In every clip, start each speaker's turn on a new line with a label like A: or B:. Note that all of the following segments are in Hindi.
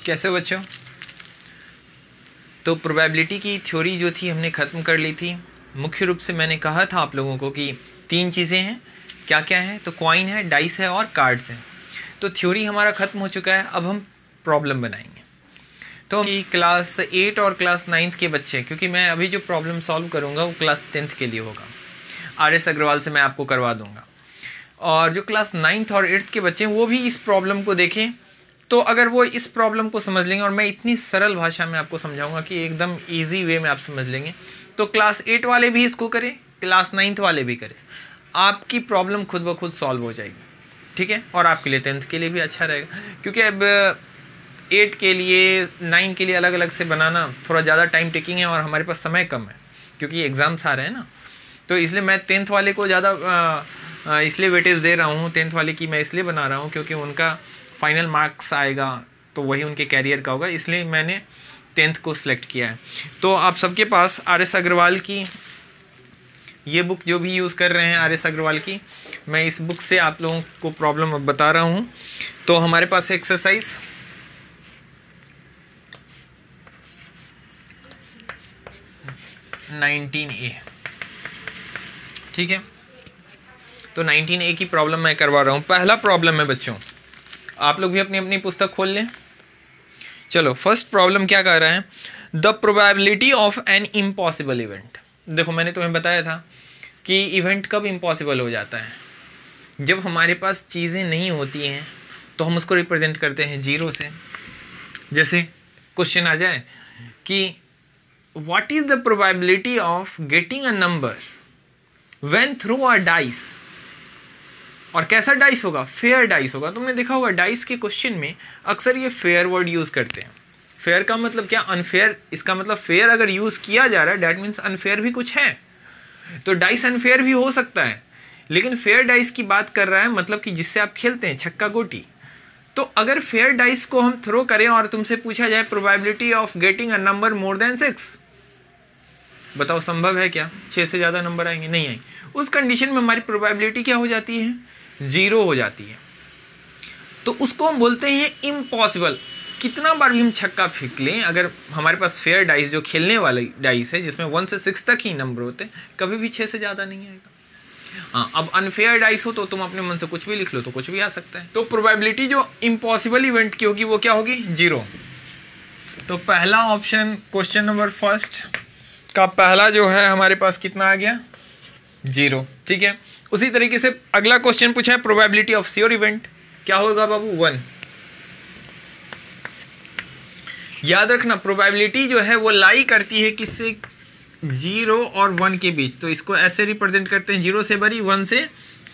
A: कैसे बच्चों? तो प्रोबेबिलिटी की थ्योरी जो थी हमने ख़त्म कर ली थी। मुख्य रूप से मैंने कहा था आप लोगों को कि 3 चीज़ें हैं। क्या क्या है? तो कॉइन है, डाइस है और कार्ड्स हैं। तो थ्योरी हमारा ख़त्म हो चुका है, अब हम प्रॉब्लम बनाएंगे। तो क्लास 8 और क्लास 9 के बच्चे, क्योंकि मैं अभी जो प्रॉब्लम सॉल्व करूँगा वो क्लास 10th के लिए होगा, RS अग्रवाल से मैं आपको करवा दूँगा। और जो क्लास 9th और 8th के बच्चे हैं वो भी इस प्रॉब्लम को देखें। तो अगर वो इस प्रॉब्लम को समझ लेंगे, और मैं इतनी सरल भाषा में आपको समझाऊंगा कि एकदम इजी वे में आप समझ लेंगे, तो क्लास 8 वाले भी इसको करें, क्लास 9th वाले भी करें, आपकी प्रॉब्लम खुद ब खुद सॉल्व हो जाएगी। ठीक है? और आपके लिए 10th के लिए भी अच्छा रहेगा, क्योंकि अब 8 के लिए 9 के लिए अलग अलग से बनाना थोड़ा ज़्यादा टाइम टेकिंग है और हमारे पास समय कम है, क्योंकि एग्ज़ाम्स आ रहे हैं ना। तो इसलिए मैं 10th वाले को ज़्यादा इसलिए वेटेज दे रहा हूँ। 10th वाले की मैं इसलिए बना रहा हूँ क्योंकि उनका फाइनल मार्क्स आएगा तो वही उनके कैरियर का होगा, इसलिए मैंने 10th को सिलेक्ट किया है। तो आप सबके पास RS अग्रवाल की ये बुक जो भी यूज़ कर रहे हैं RS अग्रवाल की, मैं इस बुक से आप लोगों को प्रॉब्लम अब बता रहा हूँ। तो हमारे पास एक्सरसाइज 19A, ठीक है? तो 19A की प्रॉब्लम मैं करवा रहा हूँ। पहला प्रॉब्लम है बच्चों, आप लोग भी अपनी अपनी पुस्तक खोल लें। चलो, फर्स्ट प्रॉब्लम क्या कह रहा है? The probability of an impossible event. देखो, मैंने तुम्हें बताया था कि इवेंट कब इम्पॉसिबल हो जाता है, जब हमारे पास चीज़ें नहीं होती हैं तो हम उसको रिप्रेजेंट करते हैं 0 से। जैसे क्वेश्चन आ जाए कि what is the probability of getting a number when through a dice. और कैसा डाइस होगा? फेयर डाइस होगा। तुमने देखा होगा डाइस के क्वेश्चन में अक्सर ये फेयर वर्ड यूज़ करते हैं। फेयर का मतलब क्या? अनफेयर। इसका मतलब फेयर अगर यूज़ किया जा रहा है डैट मीन्स अनफेयर भी कुछ है। तो डाइस अनफेयर भी हो सकता है, लेकिन फेयर डाइस की बात कर रहा है, मतलब कि जिससे आप खेलते हैं छक्का गोटी। तो अगर फेयर डाइस को हम थ्रो करें और तुमसे पूछा जाए probability of getting a number more than 6, बताओ संभव है क्या? 6 से ज़्यादा नंबर आएंगे? नहीं आएंगे। उस कंडीशन में हमारी प्रोबेबिलिटी क्या हो जाती है? 0 हो जाती है। तो उसको हम बोलते हैं इम्पॉसिबल। कितना बार भी हम छक्का फेंक लें, अगर हमारे पास फेयर डाइस जो खेलने वाली डाइस है जिसमें 1 से 6 तक ही नंबर होते हैं, कभी भी 6 से ज़्यादा नहीं आएगा। हाँ, अब अनफेयर डाइस हो तो तुम अपने मन से कुछ भी लिख लो तो कुछ भी आ सकता है। तो प्रोबेबिलिटी जो इम्पॉसिबल इवेंट की होगी वो क्या होगी? 0। तो पहला ऑप्शन, क्वेश्चन नंबर फर्स्ट का पहला जो है हमारे पास कितना आ गया? 0। ठीक है। उसी तरीके से अगला क्वेश्चन पूछा है प्रोबेबिलिटी ऑफ श्योर इवेंट, क्या होगा बाबू? 1। याद रखना प्रोबेबिलिटी जो है वो लाई करती है किससे? 0 और 1 के बीच। तो इसको ऐसे रिप्रेजेंट करते हैं 0 से बड़ी 1 से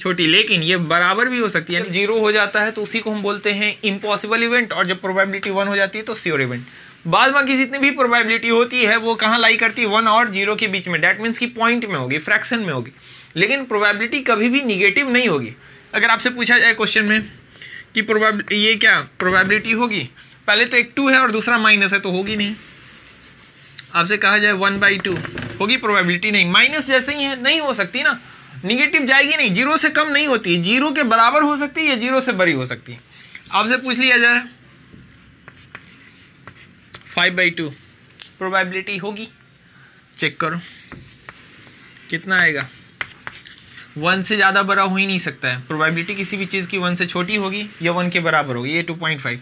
A: छोटी, लेकिन ये बराबर भी हो सकती है। जब 0 हो जाता है तो उसी को हम बोलते हैं इम्पॉसिबल इवेंट, और जब प्रोबेबिलिटी 1 हो जाती है तो श्योर इवेंट। बाद बाकी जितनी भी प्रोबेबिलिटी होती है वो कहाँ लाई करती है? 1 और 0 के बीच में। डैट मीन्स की पॉइंट में होगी, फ्रैक्शन में होगी, लेकिन प्रोबेबिलिटी कभी भी निगेटिव नहीं होगी। अगर आपसे पूछा जाए क्वेश्चन में कि ये क्या प्रोबेबिलिटी होगी, पहले तो एक 2 है और दूसरा माइनस है, तो होगी नहीं। आपसे कहा जाए 1/2 होगी प्रोबेबिलिटी? नहीं। माइनस जैसे ही है, नहीं हो सकती ना, निगेटिव जाएगी नहीं, 0 से कम नहीं होती है, 0 के बराबर हो सकती है या 0 से बड़ी हो सकती है। आपसे पूछ लिया जाए 5/2 प्रोबेबिलिटी होगी? चेक करो कितना आएगा। 1 से ज़्यादा बड़ा हो ही नहीं सकता है। प्रोबेबिलिटी किसी भी चीज़ की 1 से छोटी होगी या 1 के बराबर होगी। ये 2.5,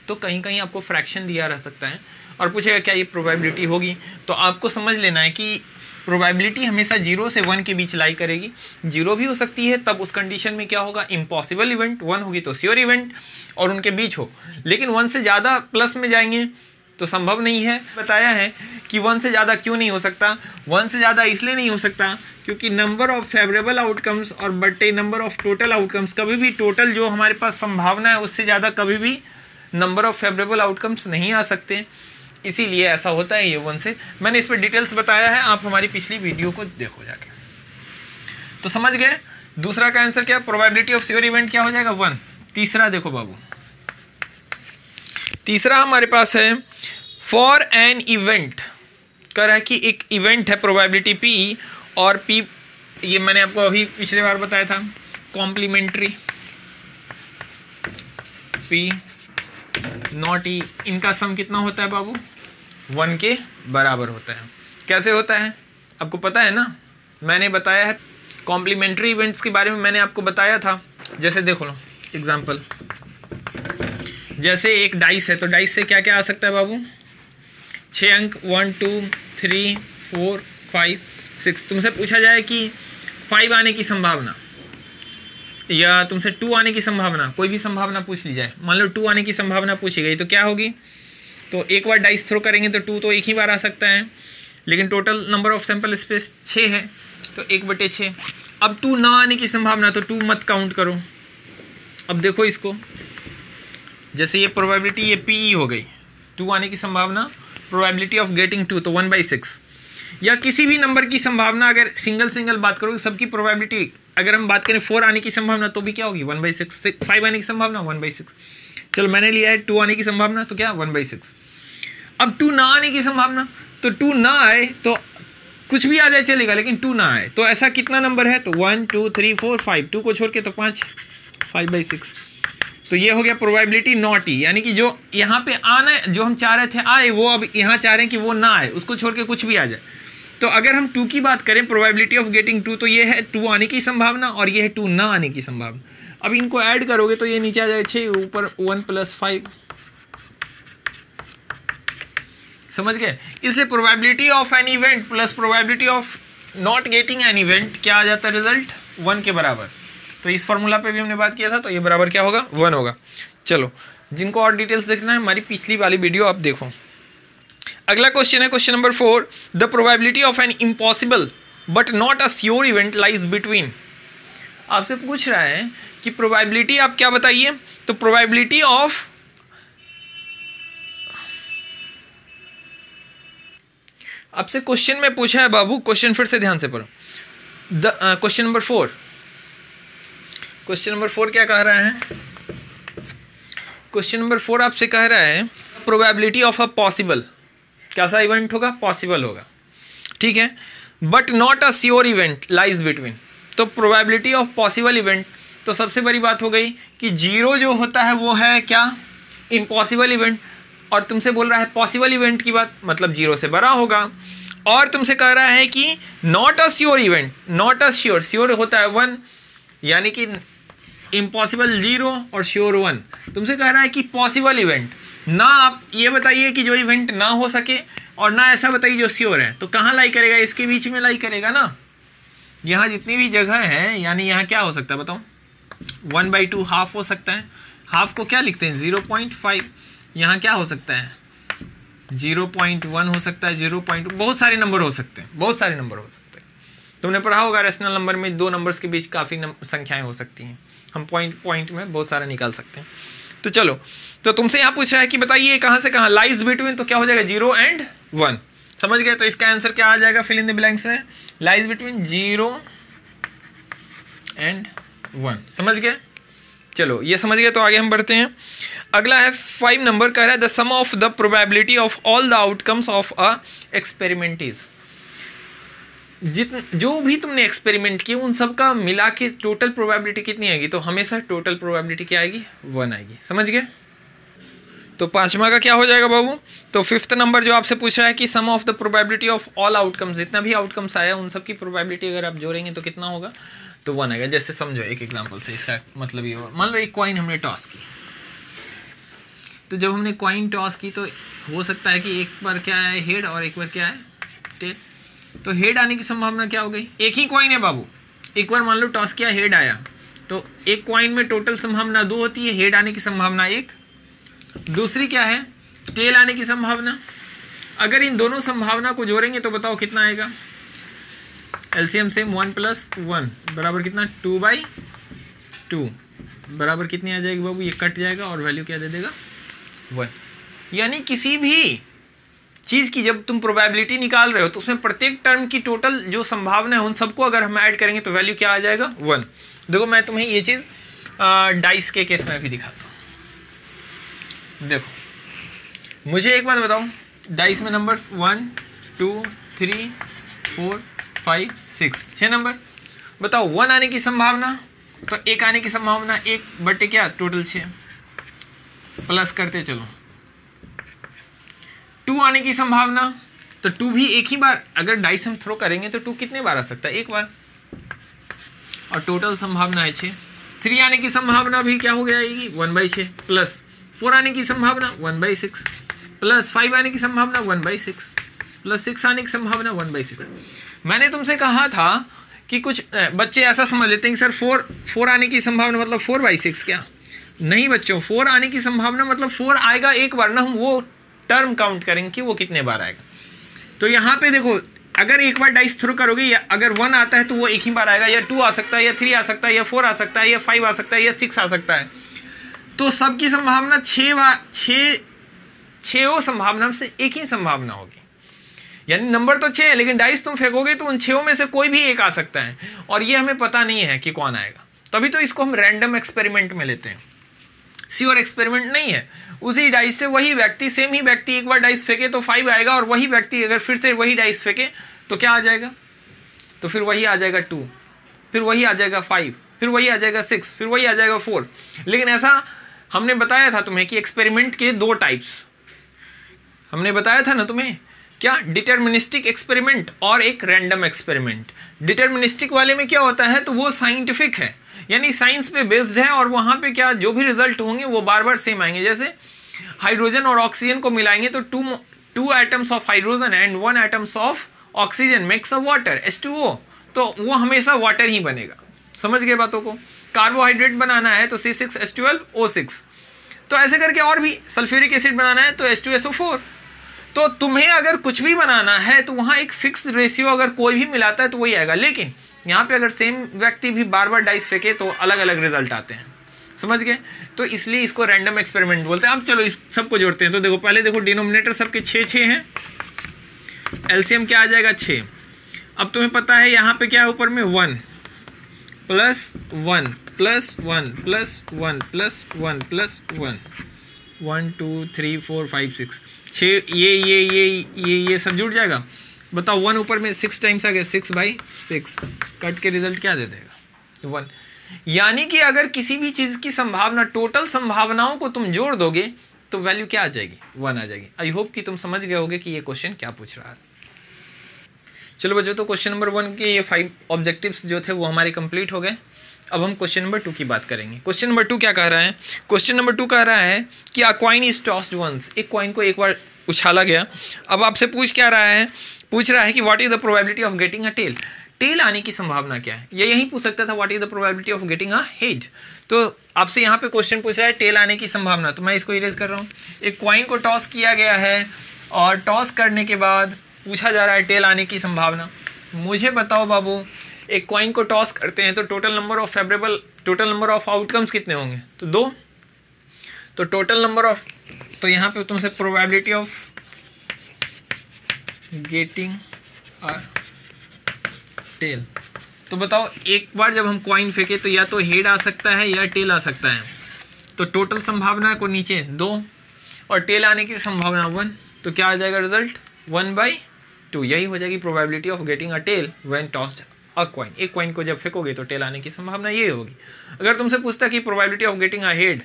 A: तो कहीं कहीं आपको फ्रैक्शन दिया रह सकता है और पूछेगा क्या ये प्रोबेबिलिटी होगी, तो आपको समझ लेना है कि प्रोबेबिलिटी हमेशा 0 से 1 के बीच लाई करेगी। 0 भी हो सकती है, तब उस कंडीशन में क्या होगा? Impossible event. 1 होगी तो श्योर इवेंट, और उनके बीच हो। लेकिन 1 से ज़्यादा प्लस में जाएंगे तो संभव नहीं है। बताया है कि 1 से ज़्यादा क्यों नहीं हो सकता? 1 से ज़्यादा इसलिए नहीं हो सकता क्योंकि नंबर ऑफ फेवरेबल आउटकम्स और बटे नंबर ऑफ टोटल आउटकम्स, कभी भी टोटल जो हमारे पास संभावना है उससे ज़्यादा कभी भी नंबर ऑफ फेवरेबल आउटकम्स नहीं आ सकते, इसीलिए ऐसा होता है ये 1 से। मैंने इस पर डिटेल्स बताया है, आप हमारी पिछली वीडियो को देखो जाके। तो समझ गए? दूसरा का आंसर क्या? प्रोबेबिलिटी ऑफ श्योर इवेंट क्या हो जाएगा? 1। तीसरा देखो बाबू, तीसरा हमारे पास है फॉर एन इवेंट। कह रहा है कि एक इवेंट है प्रोबेबिलिटी P, और P ये मैंने आपको अभी पिछले बार बताया था, कॉम्प्लीमेंट्री P नॉट ई, इनका सम कितना होता है बाबू? 1 के बराबर होता है। कैसे होता है आपको पता है ना, मैंने बताया है कॉम्प्लीमेंट्री इवेंट्स के बारे में, मैंने आपको बताया था। जैसे देखो लो एग्जांपल, जैसे एक डाइस है, तो डाइस से क्या क्या आ सकता है बाबू? 6 अंक 1 2 3 4 5 6। तुमसे पूछा जाए कि 5 आने की संभावना या तुमसे 2 आने की संभावना, कोई भी संभावना पूछ ली जाए, मान लो 2 आने की संभावना पूछी गई, तो क्या होगी? तो एक बार डाइस थ्रो करेंगे तो 2 तो एक ही बार आ सकता है, लेकिन total number of sample space 6 है, तो 1/6। अब 2 ना आने की संभावना, तो 2 मत काउंट करो। अब देखो इसको, जैसे ये प्रोबेबिलिटी ये PE हो गई, 2 आने की संभावना, प्रोबेबिलिटी ऑफ गेटिंग 2 तो 1/6। या किसी भी नंबर की संभावना अगर सिंगल बात करोगे, सबकी प्रोबेबिलिटी अगर हम बात करें 4 आने की संभावना तो भी क्या होगी? 1/6। 5 आने की संभावना 1/6। चलो मैंने लिया है 2 आने की संभावना, तो क्या 1/6। अब 2 ना आने की संभावना, तो 2 ना आए तो कुछ भी आ जाए चलेगा, लेकिन 2 ना आए तो ऐसा कितना नंबर है? तो 1 2 3 4 5, 2 को छोड़ के तो 5, 5/6। तो ये हो गया प्रोबेबिलिटी नॉट ई, यानी कि जो यहाँ पे आना जो हम चाह रहे थे आए, वो अब यहाँ चाह रहे हैं कि वो ना आए, उसको छोड़ के कुछ भी आ जाए। तो अगर हम 2 की बात करें, प्रोबेबिलिटी ऑफ गेटिंग 2, तो ये है 2 आने की संभावना और ये है 2 ना आने की संभावना। अब इनको ऐड करोगे तो ये नीचे आ जाए 6, ऊपर 1 + 5। समझ गए? इसलिए probability of an event plus probability of not getting an event क्या आ जाता है? रिजल्ट 1 के बराबर। तो इस फॉर्मूला पे भी हमने बात किया था, तो ये बराबर क्या होगा? 1 होगा। चलो जिनको और डिटेल्स देखना है, हमारी पिछली वाली वीडियो आप देखो। अगला क्वेश्चन है question number 4, the probability of an impossible but not a sure event lies between. आपसे पूछ रहा है कि प्रोबेबिलिटी आप क्या बताइए? तो प्रोबेबिलिटी ऑफ आपसे क्वेश्चन में पूछा है बाबू, क्वेश्चन फिर से ध्यान से पढ़ो। क्वेश्चन नंबर 4, क्वेश्चन नंबर 4 क्या कह रहा है? क्वेश्चन नंबर 4 आपसे कह रहा है प्रोबेबिलिटी ऑफ अ पॉसिबल, कैसा इवेंट होगा? पॉसिबल होगा, ठीक है, but not a sure event lies between. तो प्रोबेबिलिटी ऑफ पॉसिबल इवेंट, तो सबसे बड़ी बात हो गई कि 0 जो होता है वो है क्या? Impossible event. और तुमसे बोल रहा है पॉसिबल इवेंट की बात, मतलब 0 से बड़ा होगा। और तुमसे कह रहा है कि not a sure event, not a sure, sure होता है 1, यानी कि इम्पॉसिबल 0 और श्योर 1। तुमसे कह रहा है कि पॉसिबल इवेंट ना, आप ये बताइए कि जो इवेंट ना हो सके, और ना ऐसा बताइए जो श्योर है। तो कहाँ लाई करेगा? इसके बीच में लाई करेगा ना। यहाँ जितनी भी जगह है, यानी यहाँ क्या हो सकता है बताओ? 1/2 हाफ हो सकता है। हाफ को क्या लिखते हैं? 0.5। यहाँ क्या हो सकता है? 0.1 हो सकता है, 0.2, बहुत सारे नंबर हो सकते हैं, बहुत सारे नंबर हो सकते हैं। तुमने पढ़ा होगा रेशनल नंबर में 2 नंबर्स के बीच काफ़ी संख्याएं हो सकती हैं, हम पॉइंट में बहुत सारा निकाल सकते हैं। तो चलो, तो तुमसे यहाँ पूछ रहा है कि बताइए कहाँ से कहाँ लाइज बिटवीन, तो क्या हो जाएगा? 0 and 1। समझ गए? तो इसका आंसर क्या आ जाएगा? फिल इन द ब्लैंक्स में लाइज बिटवीन 0 and 1। समझ गए? चलो ये समझ गए, तो आगे हम बढ़ते हैं। अगला है 5 नंबर, कह रहा है the sum of the probability of all the outcomes of a experiment is. जो भी तुमने एक्सपेरिमेंट किए उन सब का मिला के टोटल प्रोबेबिलिटी कितनी आएगी? तो हमेशा टोटल प्रोबेबिलिटी क्या आएगी? 1 आएगी। समझ गए? तो 5वां का क्या हो जाएगा बाबू? तो 5th नंबर जो आपसे पूछ रहा है कि sum of the probability of all outcomes, जितना भी आउटकम्स आया उन सब की प्रोबेबिलिटी अगर आप जोड़ेंगे तो कितना होगा? तो 1 आएगा। जैसे समझो एक एग्जाम्पल से, इसका मतलब ये, मान लो एक कॉइन हमने टॉस की, तो जब हमने कॉइन टॉस की तो हो सकता है कि एक बार क्या है हेड और एक बार क्या है टेल। तो हेड आने की संभावना क्या हो गई? एक ही कॉइन है बाबू, एक बार मान लो टॉस किया हेड आया, तो एक कॉइन में टोटल संभावना 2 होती है, हेड आने की संभावना 1, दूसरी क्या है? टेल आने की संभावना। अगर इन दोनों संभावना को जोड़ेंगे तो बताओ कितना आएगा? एलसीएम सेम 1 + 1 बराबर कितना? 2/2 बराबर कितनी आ जाएगी बाबू? ये कट जाएगा और वैल्यू क्या दे देगा? 1। यानी किसी भी चीज़ की जब तुम प्रोबेबिलिटी निकाल रहे हो तो उसमें प्रत्येक टर्म की टोटल जो संभावना है उन सबको अगर हम ऐड करेंगे तो वैल्यू क्या आ जाएगा? 1। देखो मैं तुम्हें ये चीज़ डाइस के केस में भी दिखाता हूँ। देखो मुझे एक बात बताओ, डाइस में नंबर्स 1 2 3 4 5 6 6 नंबर, बताओ 1 आने की संभावना, तो 1 आने की संभावना 1 बटे क्या? टोटल 6, प्लस करते चलो 2 आने की संभावना, तो 2 भी एक ही बार, अगर डाइस हम थ्रो करेंगे तो 2 कितने बार आ सकता है? एक बार। और टोटल संभावना है 6। 3 आने की संभावना भी क्या हो जाएगी? 1/6 प्लस 4 आने की संभावना 1/6 प्लस 5 आने की संभावना 1/6 प्लस 6 आने की संभावना 1/6। मैंने तुमसे कहा था कि कुछ बच्चे ऐसा समझ लेते हैं कि सर 4 आने की संभावना मतलब 4/6। क्या नहीं बच्चों, 4 आने की संभावना मतलब 4 आएगा एक बार ना, हम वो टर्म काउंट करेंगे कि वो कितने बार आएगा। तो यहाँ पे देखो, अगर एक बार डाइस थ्रो करोगे, या अगर 1 आता है तो वो एक ही बार आएगा, या 2 आ सकता है, या 3 आ सकता है, या 4 आ सकता है, या 5 आ सकता है, या 6 आ सकता है। तो सबकी संभावना 6 संभावना से एक ही संभावना होगी, यानी नंबर तो 6 है, लेकिन डाइस तुम फेंकोगे तो उन 6 में से कोई भी एक आ सकता है, और ये हमें पता नहीं है कि कौन आएगा। तभी तो इसको हम रैंडम एक्सपेरिमेंट में लेते हैं, श्योर एक्सपेरिमेंट नहीं है। उसी डाइस से वही व्यक्ति, सेम ही व्यक्ति एक बार डाइस फेंके तो 5 आएगा, और वही व्यक्ति अगर फिर से वही डाइस फेंके तो क्या आ जाएगा? तो फिर वही आ जाएगा 2, फिर वही आ जाएगा 5, फिर वही आ जाएगा 6, फिर वही आ जाएगा 4। लेकिन ऐसा हमने बताया था तुम्हें कि एक्सपेरिमेंट के 2 टाइप्स हमने बताया था ना तुम्हें, क्या? डिटर्मिनिस्टिक एक्सपेरिमेंट और एक रैंडम एक्सपेरिमेंट। डिटर्मिनिस्टिक वाले में क्या होता है, तो वो साइंटिफिक है, यानी साइंस पे बेस्ड है, और वहाँ पे क्या जो भी रिजल्ट होंगे वो बार बार सेम आएंगे। जैसे हाइड्रोजन और ऑक्सीजन को मिलाएंगे तो 2 atoms of hydrogen and 1 atoms of oxygen makes a water, H2O, तो वो हमेशा वाटर ही बनेगा। समझ गए बातों को? कार्बोहाइड्रेट बनाना है तो C6H12O6, तो ऐसे करके, और भी सल्फ्यूरिक एसिड बनाना है तो H2SO4। तो तुम्हें अगर कुछ भी बनाना है तो वहाँ एक फिक्स रेशियो अगर कोई भी मिलाता है तो वही आएगा। लेकिन यहाँ पे अगर सेम व्यक्ति भी बार बार डाइस फेंके तो अलग अलग रिजल्ट आते हैं। समझ गए? तो इसलिए इसको रैंडम एक्सपेरिमेंट बोलते हैं। अब चलो इस सबको जोड़ते हैं। तो देखो, पहले देखो डिनोमिनेटर सबके 6 हैं, एलसीएम क्या आ जाएगा? 6। अब तुम्हें पता है यहाँ पे क्या है, ऊपर में 1 plus 1 plus 1 plus 1 plus 1 plus 1, 1 2 3 4 5 6, 6 ये सब जुड़ जाएगा। बताओ 1 ऊपर में 6 टाइम्स आ गया, 6/6, कट के रिजल्ट क्या दे देगा? 1। यानी कि अगर किसी भी चीज़ की संभावना, टोटल संभावनाओं को तुम जोड़ दोगे तो वैल्यू क्या आ जाएगी? 1 आ जाएगी। आई होप कि तुम समझ गए होगे कि ये क्वेश्चन क्या पूछ रहा है। चलो बच्चों, तो क्वेश्चन नंबर 1 के ये 5 ऑब्जेक्टिव्स जो थे वो हमारे कंप्लीट हो गए। अब हम क्वेश्चन नंबर 2 की बात करेंगे। क्वेश्चन नंबर 2 क्या कह रहा है? क्वेश्चन नंबर 2 कह रहा है कि a coin is tossed once, एक कॉइन को एक बार उछाला गया। अब आपसे पूछ रहा है कि what is the probability of getting a tail, tail आने की संभावना क्या है? ये यही पूछ सकता था what is the probability of getting a head. तो आपसे यहाँ पे क्वेश्चन पूछ रहा है टेल आने की संभावना, तो मैं इसको इरेज कर रहा हूँ। एक कॉइन को टॉस किया गया है और टॉस करने के बाद पूछा जा रहा है टेल आने की संभावना। मुझे बताओ बाबू, एक कॉइन को टॉस करते हैं तो टोटल नंबर ऑफ आउटकम्स कितने होंगे? तो 2। तो टोटल नंबर ऑफ, तो यहाँ पे तुमसे probability of getting a tail, तो बताओ एक बार जब हम कॉइन फेंके तो या तो हेड आ सकता है या टेल आ सकता है। तो टोटल संभावना को नीचे 2 और टेल आने की संभावना 1, तो क्या आ जाएगा रिजल्ट? 1/2। यही हो जाएगी probability of getting a tail when tossed a coin. एक कॉइन को जब फेंकोगे तो टेल आने की संभावना ये होगी। अगर तुमसे पूछता कि probability of getting a head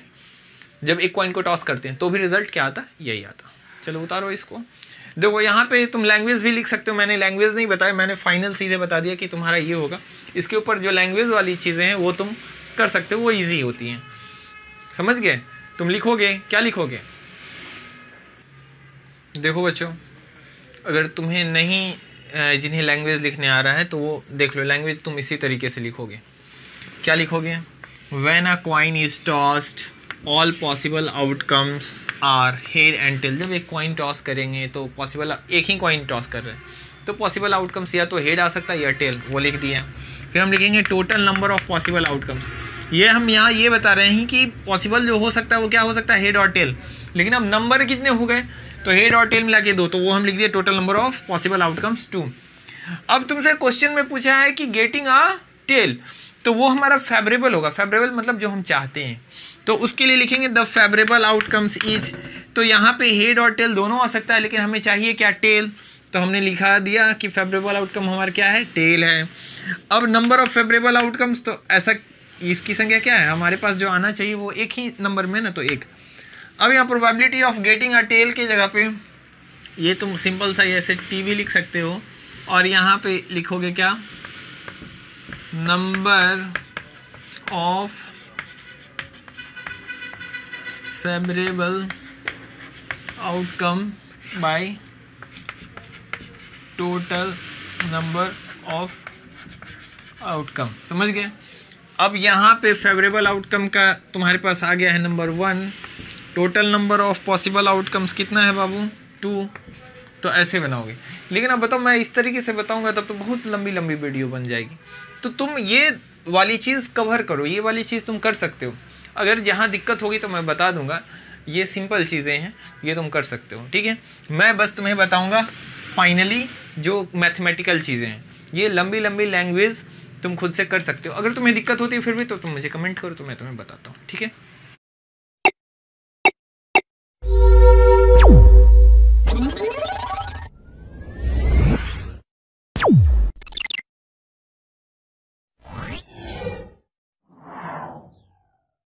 A: जब एक कॉइन को टॉस करते हैं तो भी रिजल्ट क्या आता? यही आता। चलो उतारो इसको। देखो यहाँ पे तुम लैंग्वेज भी लिख सकते हो, मैंने लैंग्वेज नहीं बताया, मैंने फाइनल सीधे बता दिया कि तुम्हारा ये होगा। इसके ऊपर जो लैंग्वेज वाली चीज़ें हैं वो तुम कर सकते हो, वो ईजी होती हैं। समझ गए? तुम लिखोगे, क्या लिखोगे? देखो बच्चों, अगर तुम्हें नहीं, जिन्हें लैंग्वेज लिखने आ रहा है तो वो देख लो, लैंग्वेज तुम इसी तरीके से लिखोगे। क्या लिखोगे? When a coin is tossed all possible outcomes are head and tail. जब एक कॉइन टॉस करेंगे तो पॉसिबल, एक ही कॉइन टॉस कर रहे हैं तो पॉसिबल आउटकम्स या तो हेड आ सकता है या टेल, वो लिख दिया। फिर हम लिखेंगे total number of possible outcomes. ये हम यहाँ ये बता रहे हैं कि पॉसिबल जो हो सकता है वो क्या हो सकता है? हेड और टेल। लेकिन अब नंबर कितने हो गए? तो हेड और टेल मिला के 2, तो वो हम लिख दिए total number of possible outcomes 2। अब तुमसे क्वेश्चन में पूछा है कि गेटिंग अ टेल, तो वो हमारा फेवरेबल होगा। फेवरेबल मतलब जो हम चाहते हैं, तो उसके लिए लिखेंगे द फेवरेबल आउटकम्स इज। तो यहाँ पे हेड और टेल दोनों आ सकता है, लेकिन हमें चाहिए क्या? टेल। तो हमने लिखा दिया कि फेवरेबल आउटकम हमारा क्या है? टेल है। अब नंबर ऑफ फेवरेबल आउटकम्स, तो ऐसा इसकी संख्या क्या है? हमारे पास जो आना चाहिए वो एक ही नंबर में ना, तो 1। अब यहाँ probability of getting a tail की जगह पे ये तुम सिंपल सा ऐसे टी भी लिख सकते हो, और यहाँ पे लिखोगे क्या, number of favourable outcome by total number of outcome. समझ गए? अब यहाँ पे फेवरेबल आउटकम का तुम्हारे पास आ गया है number 1, total number of possible outcomes कितना है बाबू, 2। तो ऐसे बनाओगे। लेकिन अब बताओ, मैं इस तरीके से बताऊंगा तब तो बहुत लंबी लंबी वीडियो बन जाएगी। तो तुम ये वाली चीज़ कवर करो, ये वाली चीज़ तुम कर सकते हो। अगर जहाँ दिक्कत होगी तो मैं बता दूंगा, ये सिंपल चीज़ें हैं, ये तुम कर सकते हो। ठीक है, मैं बस तुम्हें बताऊंगा फाइनली जो मैथमेटिकल चीज़ें हैं, ये लंबी लंबी लैंग्वेज तुम खुद से कर सकते हो। अगर तुम्हें दिक्कत होती है फिर भी तो तुम मुझे कमेंट करो, तो मैं तुम्हें बताता हूँ। ठीक है।